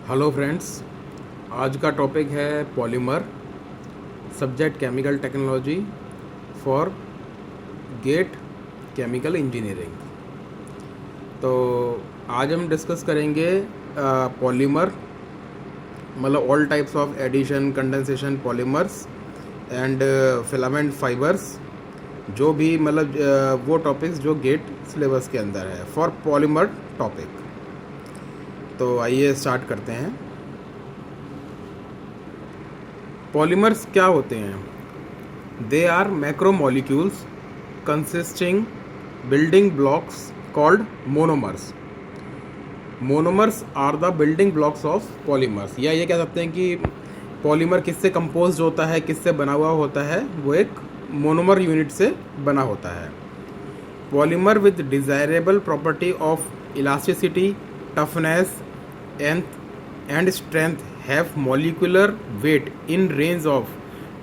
Hello friends, आज का topic है polymer, subject chemical technology for GATE chemical engineering. तो आज हम डिस्कस करेंगे पॉलीमर, मतलब all types of addition, condensation polymers and filament fibres, जो भी मतलब वो टॉपिक्स जो गेट सिलेबस के अंदर है फॉर पॉलीमर टॉपिक। तो आइए स्टार्ट करते हैं। पॉलीमर्स क्या होते हैं? They are macromolecules consisting building blocks called monomers. Monomers are the building blocks of polymers. या ये कह सकते हैं कि पॉलीमर किससे कंपोज्ड होता है, किससे बना हुआ होता है, वो एक मोनोमर यूनिट से बना होता है। Polymer with desirable property of elasticity, toughness and strength have molecular weight in range of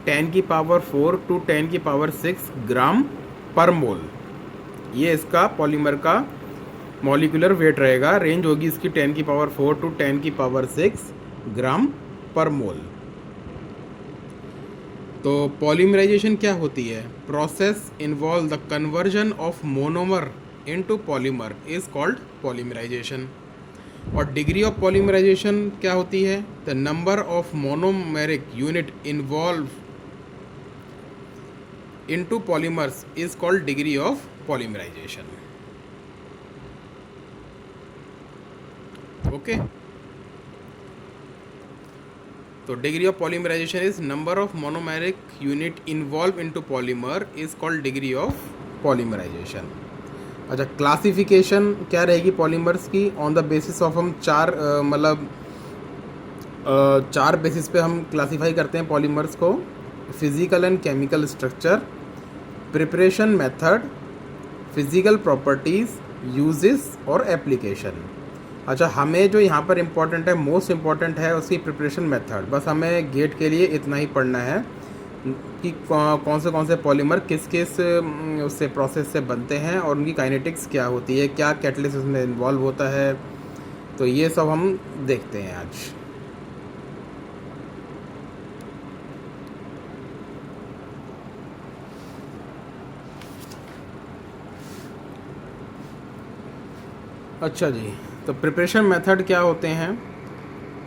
10 की पावर 4 to 10 की पावर 6 ग्राम पर मोल। ये इसका पॉलीमर का मॉलिकुलर वेट रहेगा। रेंज होगी इसकी 10 की पावर 4 to 10 की पावर 6 ग्राम पर मोल। तो पॉलीमराइजेशन क्या होती है? Process involve the conversion of monomer into polymer is called polymerization. और डिग्री ऑफ पॉलीमराइजेशन क्या होती है? The number of monomeric unit involve into polymers is called degree of polymerization. Okay, तो degree of polymerization is number of monomeric unit involve into polymer is called degree of polymerization. अच्छा, classification क्या रहेगी polymers की? On the basis of हम चार basis पे हम classify करते हैं पॉलीमर्स को: physical and chemical structure, preparation method, physical properties, uses और एप्लीकेशन। अच्छा, हमें जो यहाँ पर इम्पोर्टेंट है, मोस्ट इम्पॉर्टेंट है उसकी प्रिपरेशन मेथड। बस हमें गेट के लिए इतना ही पढ़ना है कि कौन से पॉलीमर किस किस उससे प्रोसेस से बनते हैं और उनकी काइनेटिक्स क्या होती है, क्या कैटलिसिस में इन्वॉल्व होता है। तो ये सब हम देखते हैं आज। अच्छा जी, तो प्रिपरेशन मेथड क्या होते हैं?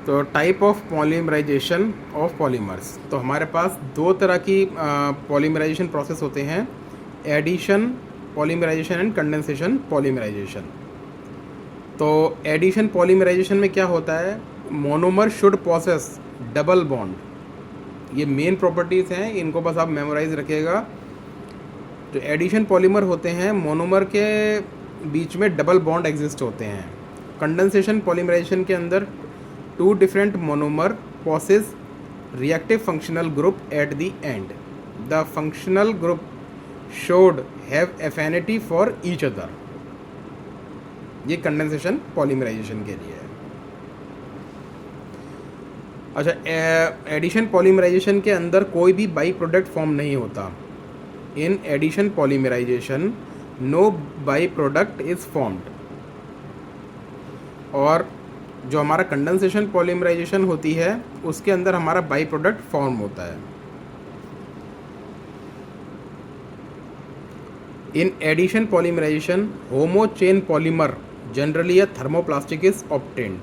तो type of polymerization of polymers. तो हमारे पास दो तरह की पॉलीमराइजेशन प्रोसेस होते हैं: addition polymerization and condensation polymerization. तो एडिशन पॉलीमराइजेशन में क्या होता है? Monomer should process double bond. ये मेन प्रॉपर्टीज़ हैं, इनको बस आप मेमोराइज रखिएगा। जो एडिशन पॉलीमर होते हैं, मोनोमर के बीच में डबल बॉन्ड एग्जिस्ट होते हैं। कंडेंसेशन पॉलीमराइजेशन के अंदर two different monomer possess reactive functional group at the end. The functional group should have affinity for each other. ये कंडेंसेशन पॉलीमराइजेशन के लिए है। अच्छा, एडिशन पॉलीमराइजेशन के अंदर कोई भी बाई प्रोडक्ट फॉर्म नहीं होता। In addition polymerization no by product is formed. और जो हमारा कंडेंसेशन पॉलीमराइजेशन होती है उसके अंदर हमारा बाई प्रोडक्ट फॉर्म होता है। In addition polymerization homo chain polymer generally a thermoplastic is obtained.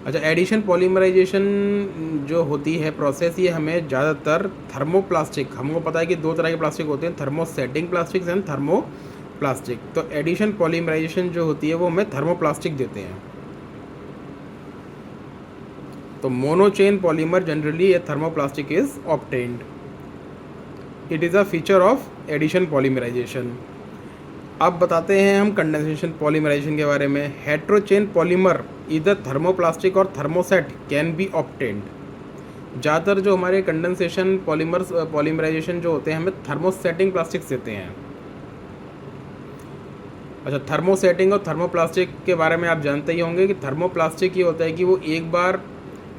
अच्छा, एडिशन पॉलीमराइजेशन जो होती है प्रोसेस, ये हमें ज़्यादातर थर्मोप्लास्टिक, हमको पता है कि दो तरह के प्लास्टिक होते हैं, थर्मोसेटिंग प्लास्टिक्स एंड थर्मोप्लास्टिक। तो एडिशन पॉलीमराइजेशन जो होती है वो हमें थर्मोप्लास्टिक देते हैं। तो monochain polymer generally a thermoplastic is obtained. It is a feature of addition polymerization. अब बताते हैं हम कंडेंसेशन पॉलीमराइजेशन के बारे में। हेट्रोचेन पॉलीमर इधर थर्मोप्लास्टिक और थर्मोसेट कैन बी ऑब्टेन्ड। ज़्यादातर जो हमारे कंडेंसेशन पॉलीमराइजेशन जो होते हैं हमें थर्मोसेटिंग प्लास्टिक्स देते हैं। अच्छा, थर्मोसेटिंग और थर्मोप्लास्टिक के बारे में आप जानते ही होंगे कि थर्मोप्लास्टिक ये होता है कि वो एक बार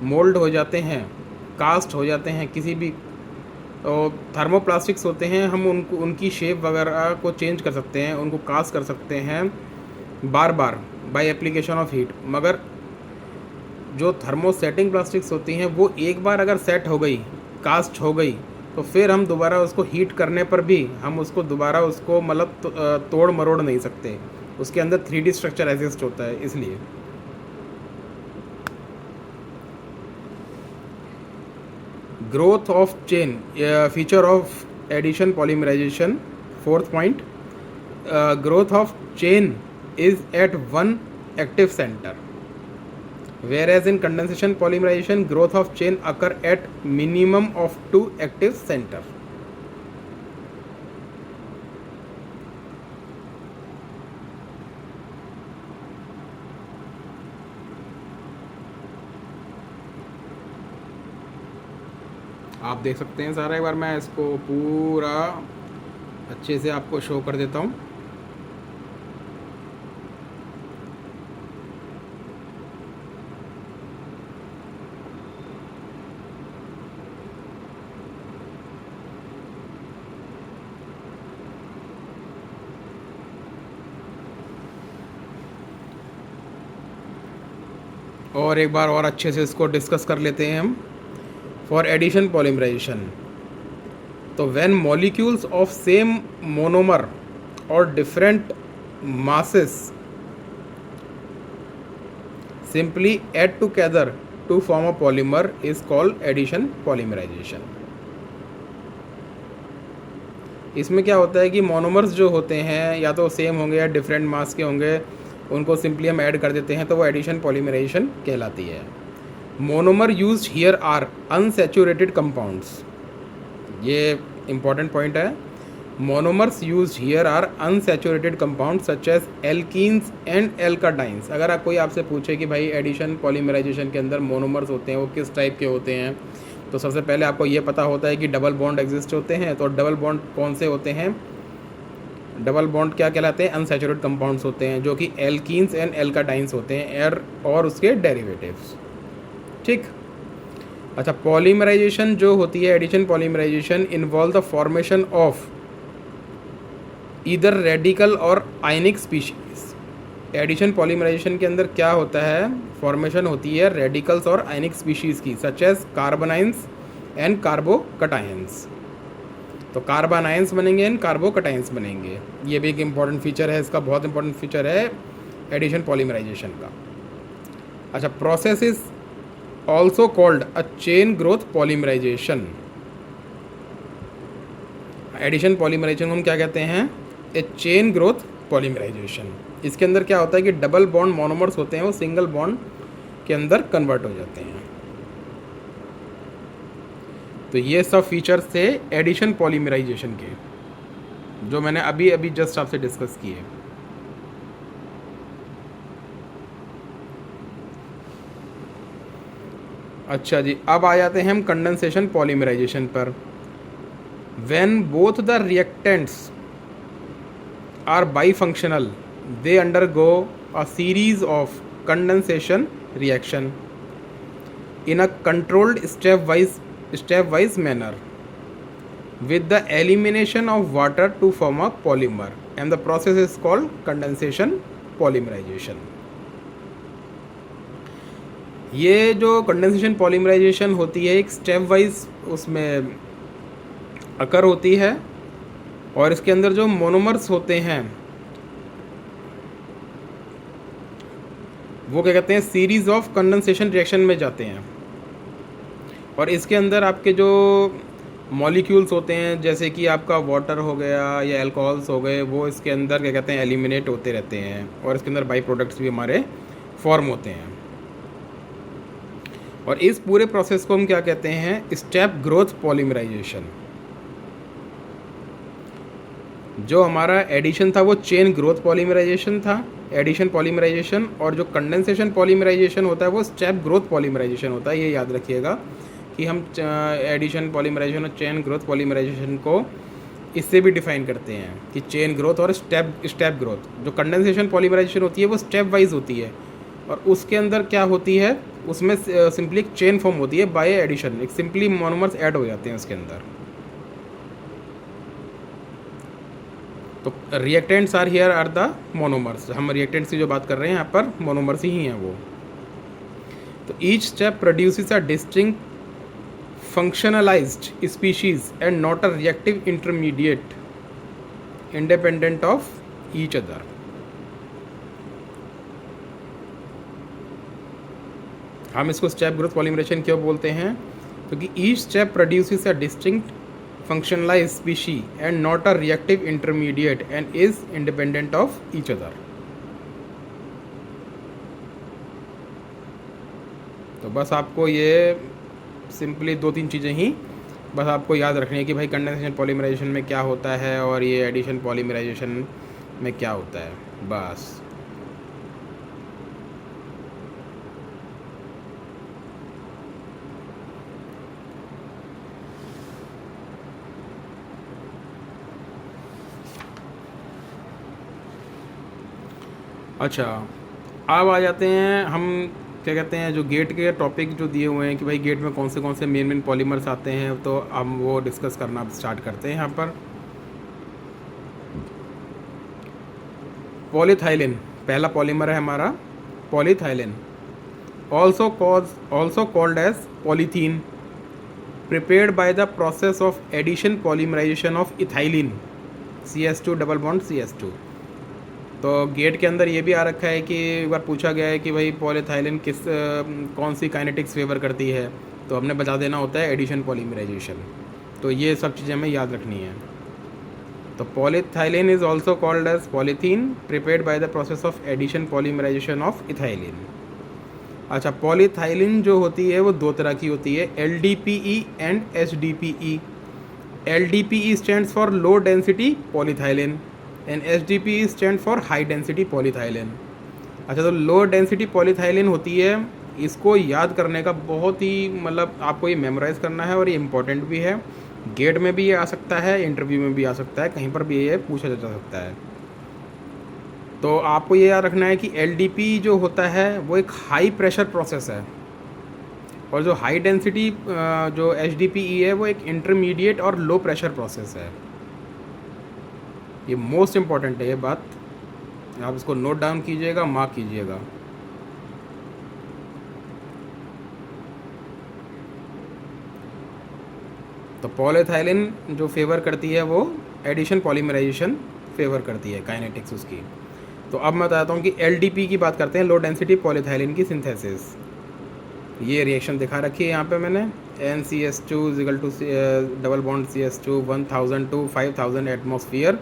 मोल्ड हो जाते हैं, कास्ट हो जाते हैं किसी भी। तो थर्मोप्लास्टिक्स होते हैं, हम उनकी शेप वगैरह को चेंज कर सकते हैं, उनको कास्ट कर सकते हैं बार बार बाय एप्लीकेशन ऑफ हीट। मगर जो थर्मोसेटिंग प्लास्टिक्स होती हैं वो एक बार अगर सेट हो गई, कास्ट हो गई, तो फिर हम दोबारा उसको हीट करने पर भी हम उसको दोबारा उसको मतलब तोड़ मरोड़ नहीं सकते, उसके अंदर 3D स्ट्रक्चर एग्जिस्ट होता है इसलिए। Growth of chain, feature of addition polymerization, fourth point, growth of chain is at one active center, whereas in condensation polymerization growth of chain occur at minimum of 2 active center. आप देख सकते हैं सारा, एक बार मैं इसको पूरा अच्छे से आपको शो कर देता हूँ। और एक बार और अच्छे से इसको डिस्कस कर लेते हैं हम। फॉर एडिशन पॉलीमराइजेशन, तो when molecules of same monomer और different masses simply add together to form a polymer is called addition polymerization. इसमें क्या होता है कि मोनोमर्स जो होते हैं या तो सेम होंगे या डिफरेंट मास के होंगे, उनको सिंपली हम ऐड कर देते हैं तो वो एडिशन पॉलीमराइजेशन कहलाती है। Monomer used here are unsaturated compounds, ये इंपॉर्टेंट पॉइंट है। Monomers used here are unsaturated compound such as alkenes and alkadienes. अगर कोई आपसे पूछे कि भाई एडिशन पॉलीमराइजेशन के अंदर मोनोमर्स होते हैं वो किस टाइप के होते हैं, तो सबसे पहले आपको ये पता होता है कि डबल बॉन्ड एग्जिस्ट होते हैं। तो डबल बॉन्ड कौन से होते हैं? डबल बॉन्ड क्या कहलाते हैं? अनसैचुरेटेड कंपाउंड्स होते हैं, जो कि एल्कीन्स एंड एल्काडाइंस होते हैं और उसके डेरिवेटिव्स। ठीक, अच्छा, पॉलीमराइजेशन जो होती है, addition polymerization involve the formation of either radical और आयनिक स्पीशीज। एडिशन पॉलीमराइजेशन के अंदर क्या होता है? फॉर्मेशन होती है रेडिकल्स और आयनिक स्पीशीज़ की, सच एज कार्बोनाइंस एंड कार्बोकटायंस। तो कार्बोनाइंस बनेंगे एंड कार्बोकटायंस बनेंगे। ये भी एक इम्पॉर्टेंट फीचर है, इसका बहुत इंपॉर्टेंट फीचर है एडिशन पॉलीमराइजेशन का। अच्छा, process is also called a chain growth polymerization. Addition polymerization को हम क्या कहते हैं? A chain growth polymerization. इसके अंदर क्या होता है कि डबल बॉन्ड मोनोमर्स होते हैं वो सिंगल बॉन्ड के अंदर कन्वर्ट हो जाते हैं। तो ये सब फीचर्स थे एडिशन पॉलीमराइजेशन के, जो मैंने अभी अभी जस्ट आपसे डिस्कस किए। अच्छा जी, अब आ जाते हैं हम कंडेंसेशन पॉलीमराइजेशन पर। When both the reactants are bifunctional they undergo a series of condensation reaction in a controlled stepwise manner with the elimination of water to form a polymer, and the process is called condensation polymerization. ये जो condensation polymerisation होती है एक step wise उसमें अकर होती है, और इसके अंदर जो मोनोमर्स होते हैं वो क्या कहते हैं? सीरीज़ ऑफ कंडेंसेशन रिएक्शन में जाते हैं, और इसके अंदर आपके जो मॉलिक्यूल्स होते हैं जैसे कि आपका वाटर हो गया या अल्कोहल्स हो गए, वो इसके अंदर क्या कहते हैं? एलिमिनेट होते रहते हैं, और इसके अंदर बाई प्रोडक्ट्स भी हमारे फॉर्म होते हैं। और इस पूरे प्रोसेस को हम क्या कहते हैं? Step growth polymerization. जो हमारा एडिशन था वो चेन ग्रोथ पॉलीमराइजेशन था, एडिशन पॉलीमराइजेशन, और जो कंडेंसेशन पॉलीमराइजेशन होता है वो स्टेप ग्रोथ पॉलीमराइजेशन होता है। ये याद रखिएगा कि हम एडिशन पॉलीमराइजेशन और चेन ग्रोथ पॉलीमराइजेशन को इससे भी डिफाइन करते हैं कि चेन ग्रोथ और स्टेप ग्रोथ। जो कंडेंसेशन पॉलीमराइजेशन होती है वो स्टेप वाइज होती है, और उसके अंदर क्या होती है? उसमें सिंपली एक चेन फॉर्म होती है बाय एडिशन, एक सिंपली मोनोमर्स ऐड हो जाते हैं उसके अंदर। तो reactants are here are the monomers. हम रिएक्टेंट्स की जो बात कर रहे हैं यहाँ पर मोनोमर्स ही हैं वो। तो each step produces a distinct functionalized species and not a reactive intermediate independent of each other. हम इसको स्टेप ग्रोथ पॉलीमरेशन क्यों बोलते हैं? क्योंकि each step produces a distinct functionalized species and not a reactive intermediate and is independent of each other. तो बस आपको ये सिंपली 2-3 चीज़ें ही बस आपको याद रखनी है कि भाई कंडेंसेशन पॉलीमराइजेशन में क्या होता है और ये एडिशन पॉलीमराइजेशन में क्या होता है, बस। अच्छा, अब आ जाते हैं हम क्या कहते हैं, जो गेट के टॉपिक जो दिए हुए हैं कि भाई गेट में कौन से मेन पॉलीमर्स आते हैं, तो हम वो डिस्कस करना स्टार्ट करते हैं यहाँ पर। पॉलीथाइलिन पहला पॉलीमर है हमारा, polyethylene, also called as polythene, prepared by the process of addition polymerization of ethylene CH2 double bond CH2। तो गेट के अंदर ये भी आ रखा है कि एक बार पूछा गया है कि भाई पॉलीथाइलिन कौन सी काइनेटिक्स फेवर करती है, तो हमने बता देना होता है एडिशन पॉलीमराइजेशन। तो ये सब चीज़ें हमें याद रखनी है। तो polyethylene is also called as polythene, prepared by the process of addition polymerization of ethylene. अच्छा, पॉलीथाइलिन जो होती है वो 2 तरह की होती है, LDPE and HDPE। LDPE stands for low density polyethylene and HDPE stand for high density polyethylene. अच्छा, तो लो डेंसिटी पॉलीथाइलिन होती है, इसको याद करने का बहुत ही मतलब आपको ये मेमोराइज़ करना है और ये इम्पोर्टेंट भी है। गेट में भी ये आ सकता है, इंटरव्यू में भी आ सकता है, कहीं पर भी ये पूछा जा सकता है। तो आपको ये याद रखना है कि LDP जो होता है वो एक हाई प्रेशर प्रोसेस है, और जो हाई डेंसिटी जो HDPE है वो एक इंटरमीडिएट और लो प्रेशर प्रोसेस है। ये मोस्ट इम्पॉर्टेंट है ये बात, आप इसको नोट डाउन कीजिएगा, मार्क कीजिएगा। तो पॉलीथाइलिन जो फेवर करती है वो एडिशन पॉलीमराइजेशन फेवर करती है, काइनेटिक्स उसकी। तो अब मैं बताता हूँ कि LDP की बात करते हैं, लो डेंसिटी पॉलीथाइलिन की सिंथेसिस। ये रिएक्शन दिखा रखी है यहाँ पे मैंने, NCH2 = double bond CH2 1000 to 5000 atmosphere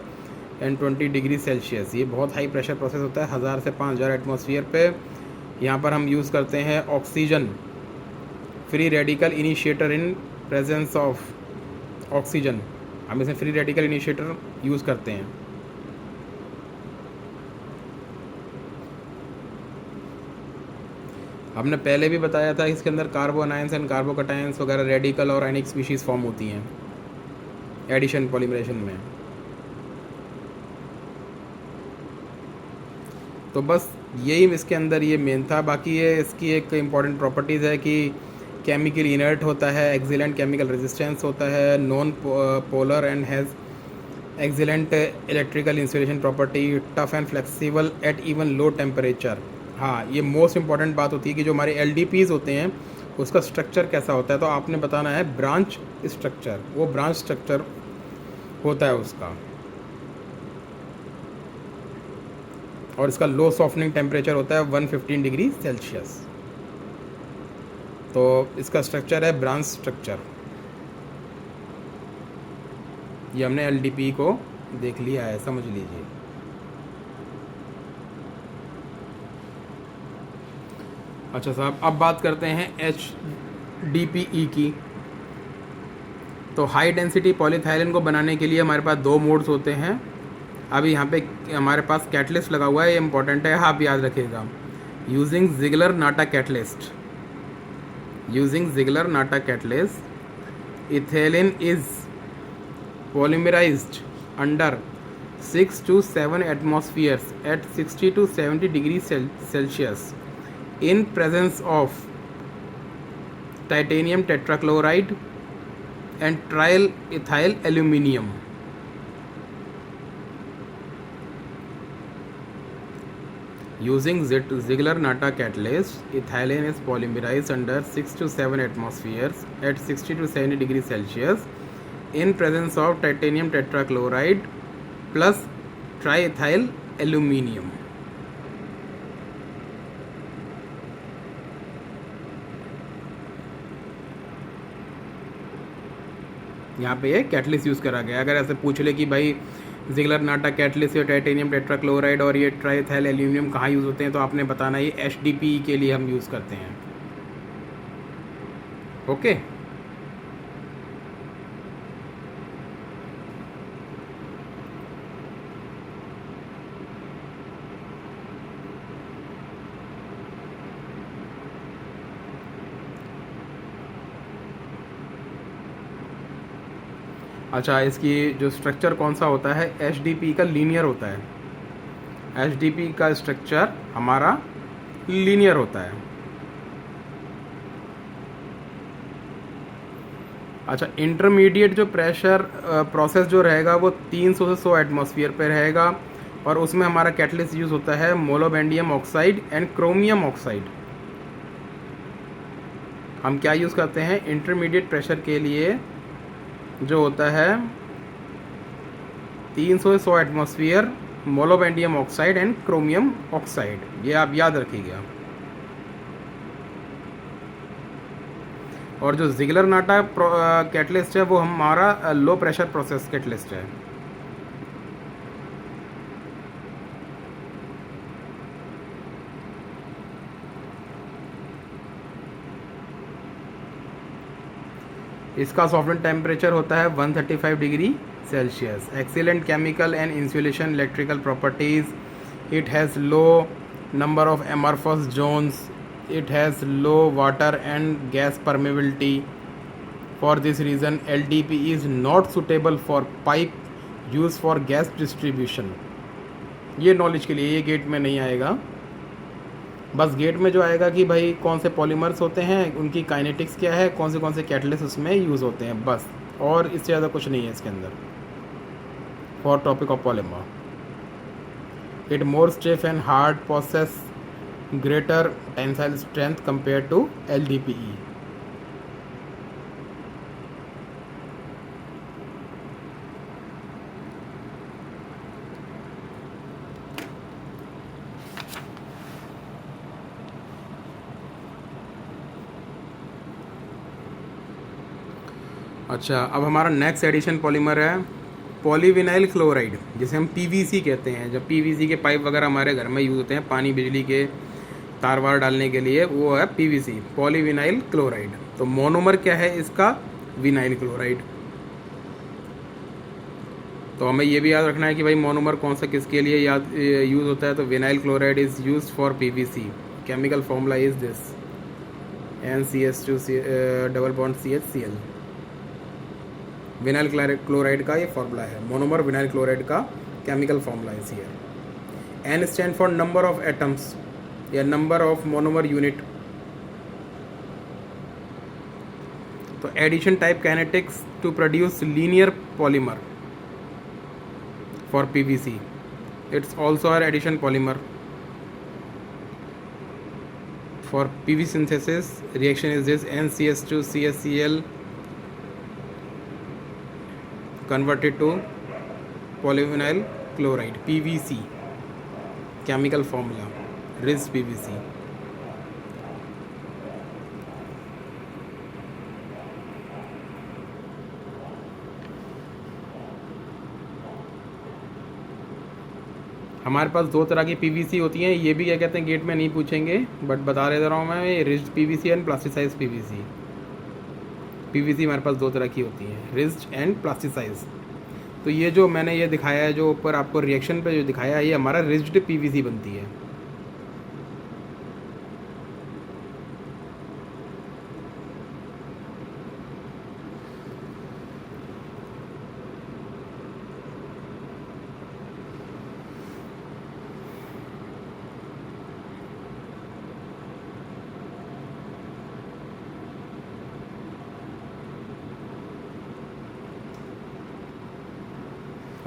and 20 degree Celsius. ये बहुत हाई प्रेशर प्रोसेस होता है, 1000 से 5000 एटमॉस्फेयर पे। यहाँ पर हम यूज़ करते हैं oxygen, free radical initiator in presence of oxygen, हम इसे फ्री रेडिकल इनिशिएटर यूज़ करते हैं। हमने पहले भी बताया था इसके अंदर कार्बोनाइंस एंड कार्बोकटाइंस वगैरह रेडिकल और आयनिक स्पीशीज़ फॉर्म होती हैं एडिशन पॉलीमरेशन में। तो बस यही इसके अंदर ये मेन था। बाकी ये इसकी एक इम्पॉर्टेंट प्रॉपर्टीज़ है कि केमिकल इनर्ट होता है, एक्सीलेंट केमिकल रेजिस्टेंस होता है, non polar and has excellent electrical insulation property, tough and flexible at even low temperature. हाँ, ये मोस्ट इंपॉर्टेंट बात होती है कि जो हमारे LDPs होते हैं उसका स्ट्रक्चर कैसा होता है, तो आपने बताना है ब्रांच स्ट्रक्चर, वो ब्रांच स्ट्रक्चर होता है उसका। और इसका लो सॉफ्टनिंग टेम्परेचर होता है 115 डिग्री सेल्सियस। तो इसका स्ट्रक्चर है ब्रांच स्ट्रक्चर। ये हमने LDP को देख लिया है, समझ लीजिए। अच्छा साहब, अब बात करते हैं HDPE की। तो हाई डेंसिटी पॉलीथाइलिन को बनाने के लिए हमारे पास 2 मोड्स होते हैं। अभी यहाँ पे हमारे पास कैटलिस्ट लगा हुआ है, ये इंपॉर्टेंट है, आप याद रखिएगा। Using Ziegler-Natta catalyst, using Ziegler-Natta catalyst, ethylene is polymerized under 6 to 7 atmospheres at 60 to 70 degrees Celsius in presence of titanium tetrachloride and trial ethyl aluminum. Using Ziegler-Natta catalyst, ethylene is polymerized under 6 to 7 atmospheres at 60 to 70 degrees Celsius in presence of titanium tetrachloride plus triethyl aluminium. यहाँ पे ये catalyst use करा गया। अगर ऐसे पूछ ले कि भाई जिगलर नाटा कैटलिस्ट या टाइटेनियम टेट्राक्लोराइड और ये ट्राइथाइल एल्यूमिनियम कहाँ यूज़ होते हैं, तो आपने बताना ये HDPE के लिए हम यूज़ करते हैं। ओके, अच्छा, इसकी जो स्ट्रक्चर कौन सा होता है, HDPE का लीनियर होता है। HDPE का स्ट्रक्चर हमारा लीनियर होता है। अच्छा, इंटरमीडिएट जो प्रेशर प्रोसेस जो रहेगा वो 300 से 100 एटमॉस्फेयर पे रहेगा और उसमें हमारा कैटलिस्ट यूज़ होता है मोलोबेंडियम ऑक्साइड एंड क्रोमियम ऑक्साइड। हम क्या यूज़ करते हैं इंटरमीडिएट प्रेशर के लिए, जो होता है 300 से 100 atmosphere, molybdenum oxide and chromium oxide, ये आप याद रखिएगा। और जो जिगलर नाटा कैटलिस्ट है वो हमारा लो प्रेशर प्रोसेस कैटलिस्ट है। इसका सॉफ्टवेयर टेम्परेचर होता है 135 degree Celsius. Excellent chemical and insulation electrical properties, it has low number of amorphous zones, it has low water and gas permeability. For this reason LDPE is not suitable for pipe used for gas distribution. ये knowledge के लिए, ये gate में नहीं आएगा। बस gate में जो आएगा कि भाई कौन से पॉलीमर्स होते हैं, उनकी काइनेटिक्स क्या है, कौन से कैटलिस्ट उसमें यूज़ होते हैं, बस, और इससे ज़्यादा कुछ नहीं है इसके अंदर। For topic of polymer, it more stiff and hard, possess greater tensile strength compared to LDPE. अच्छा, अब हमारा नेक्स्ट एडिशन पॉलीमर है पॉलीविनाइल क्लोराइड, जिसे हम PVC कहते हैं। जब PVC के पाइप वगैरह हमारे घर में यूज़ होते हैं पानी बिजली के तार वार डालने के लिए, वो है PVC, पॉलीविनाइल क्लोराइड। तो मोनोमर क्या है इसका, विनाइल क्लोराइड। तो हमें ये भी याद रखना है कि भाई मोनोमर कौन सा किसके लिए यूज़ होता है। तो vinyl chloride is used for PVC। Chemical formula is this, NCH2 double bond CHCl। Vinyl chloride का ये फॉर्मूला है, मोनोमर विनाइल क्लोराइड का chemical formula is here. N stand for number of atoms या number of monomer unit. तो addition type kinetics to produce linear polymer for PVC, it's also are addition polymer for PVC synthesis. Reaction is this, NCH2 CHCl converted to polyvinyl chloride, PVC, chemical formula RIS PVC. हमारे पास दो तरह की PVC होती हैं, ये भी क्या कहते हैं गेट में नहीं पूछेंगे, बट बता दे रहा हूँ मैं, rigid PVC and plasticized PVC। PVC हमारे पास दो तरह की होती है, रिज्ड एंड प्लास्टिसाइज। तो ये जो मैंने ये दिखाया है, जो ऊपर आपको रिएक्शन पे जो दिखाया है, ये हमारा रिज्ड PVC बनती है।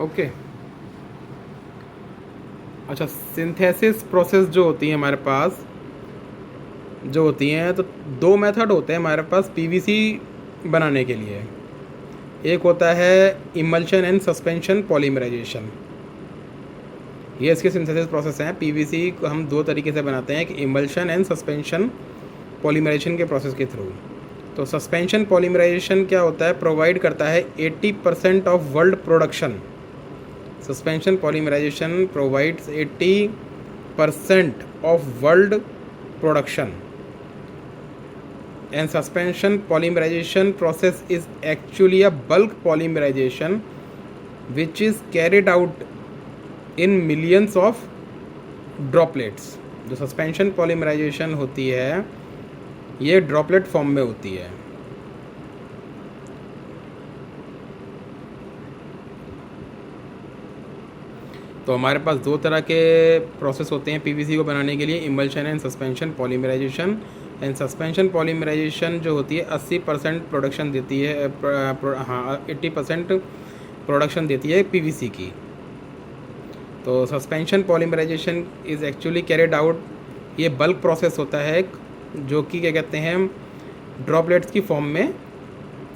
ओके, अच्छा, सिंथेसिस प्रोसेस जो होती है हमारे पास, जो होती हैं, तो दो मेथड होते हैं हमारे पास पीवीसी बनाने के लिए। एक होता है इमल्शन एंड सस्पेंशन पॉलीमराइजेशन, ये इसके सिंथेसिस प्रोसेस हैं। पीवीसी को हम दो तरीके से बनाते हैं, कि इमल्शन एंड सस्पेंशन पॉलीमराइजेशन के प्रोसेस के थ्रू। तो सस्पेंशन पॉलीमराइजेशन क्या होता है, प्रोवाइड करता है 80% of world production. Suspension polymerization provides 80% of world production, and suspension polymerization process is actually a bulk polymerization which is carried out in millions of droplets। जो suspension polymerisation होती है ये droplet form में होती है। तो हमारे पास दो तरह के प्रोसेस होते हैं पीवीसी को बनाने के लिए, emulsion and suspension polymerization. And suspension polymerization जो होती है 80% प्रोडक्शन देती है, 80% प्रोडक्शन देती है पीवीसी की। तो suspension polymerization is actually carried out, ये बल्क प्रोसेस होता है जो कि क्या कहते हैं ड्रॉपलेट्स की फॉर्म में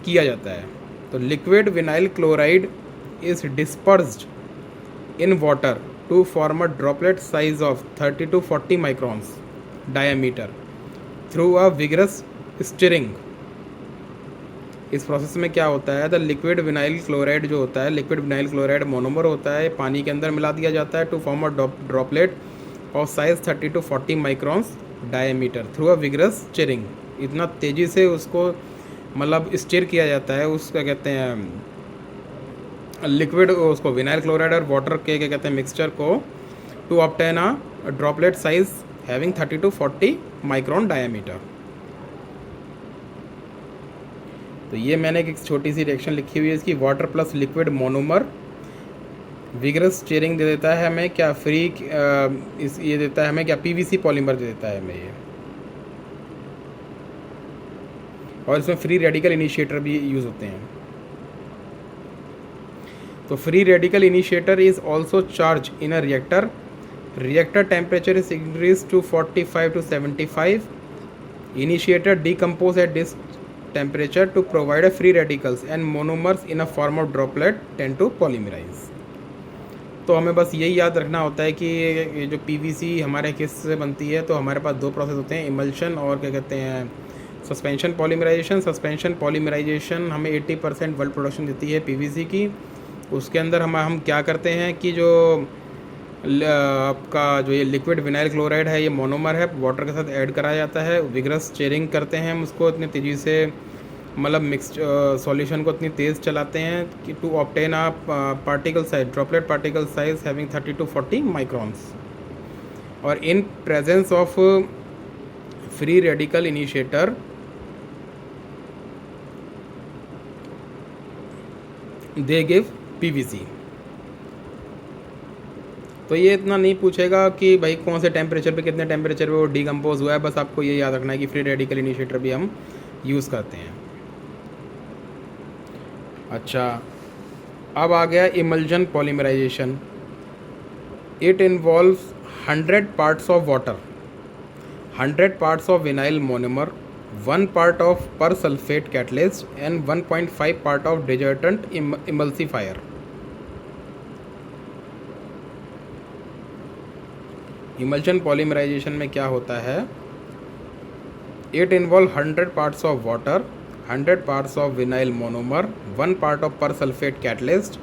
किया जाता है। तो liquid vinyl chloride is dispersed in water to form a droplet size of 30 to 40 microns diameter through a vigorous stirring. इस प्रोसेस में क्या होता है, द लिक्विड विनाइल क्लोराइड जो होता है, लिक्विड विनाइल क्लोराइड मोनोमर होता है, पानी के अंदर मिला दिया जाता है to form a droplet of size 30 to 40 microns diameter through a vigorous stirring. इतना तेज़ी से उसको मतलब स्टिर किया जाता है, उसका कहते हैं लिक्विड, उसको विनाइल क्लोराइड और वाटर के क्या कहते हैं मिक्सचर को, to obtain a droplet size having 30 to 40 micron diameter. तो ये मैंने एक छोटी सी रिएक्शन लिखी हुई है इसकी, water plus liquid monomer vigorous stirring दे देता है हमें क्या, फ्री इस ये देता है हमें क्या, पीवीसी पॉलीमर दे देता है हमें ये। और इसमें फ्री रेडिकल इनिशिएटर भी यूज़ होते हैं। तो free radical initiator is also charge in a reactor. Reactor temperature is increase to 45 to 75। Initiator decompose at this temperature to provide a free radicals and monomers in a form of droplet tend to polymerize। तो हमें बस यही याद रखना होता है कि ये जो पीवीसी हमारे किससे बनती है, तो हमारे पास दो प्रोसेस होते हैं, इमल्शन और क्या कहते हैं सस्पेंशन पॉलीमराइजेशन। सस्पेंशन पॉलीमराइजेशन हमें 80% वर्ल्ड प्रोडक्शन देती है पीवीसी की। उसके अंदर हम क्या करते हैं कि जो आपका जो ये लिक्विड विनाइल क्लोराइड है ये मोनोमर है, वाटर के साथ ऐड कराया जाता है, विगरस स्टीयरिंग करते हैं हम उसको इतनी तेज़ी से, मतलब मिक्स सॉल्यूशन को इतनी तेज़ चलाते हैं कि to obtain a particle size, droplet particle size having 30 to 40 microns. और in presence of free radical initiator they give PVC. तो ये इतना नहीं पूछेगा कि भाई कौन से टेम्परेचर पे, कितने टेम्परेचर पे वो डिकम्पोज हुआ है, बस आपको ये याद रखना है कि फ्री रेडिकल इनिशिएटर भी हम यूज़ करते हैं। अच्छा, अब आ गया emulsion polymerization. It involves 100 parts of water, 100 parts of vinyl monomer, 1 part of persulphate catalyst and 1.5 part of detergent emulsifier. Emulsion polymerization में क्या होता है, it involve 100 parts of water, 100 parts of vinyl monomer, 1 part of persulphate catalyst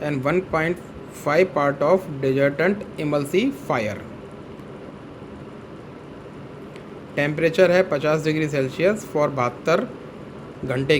and 1.5 part of detergent emulsifier. Temperature है 50 degree Celsius for 72 घंटे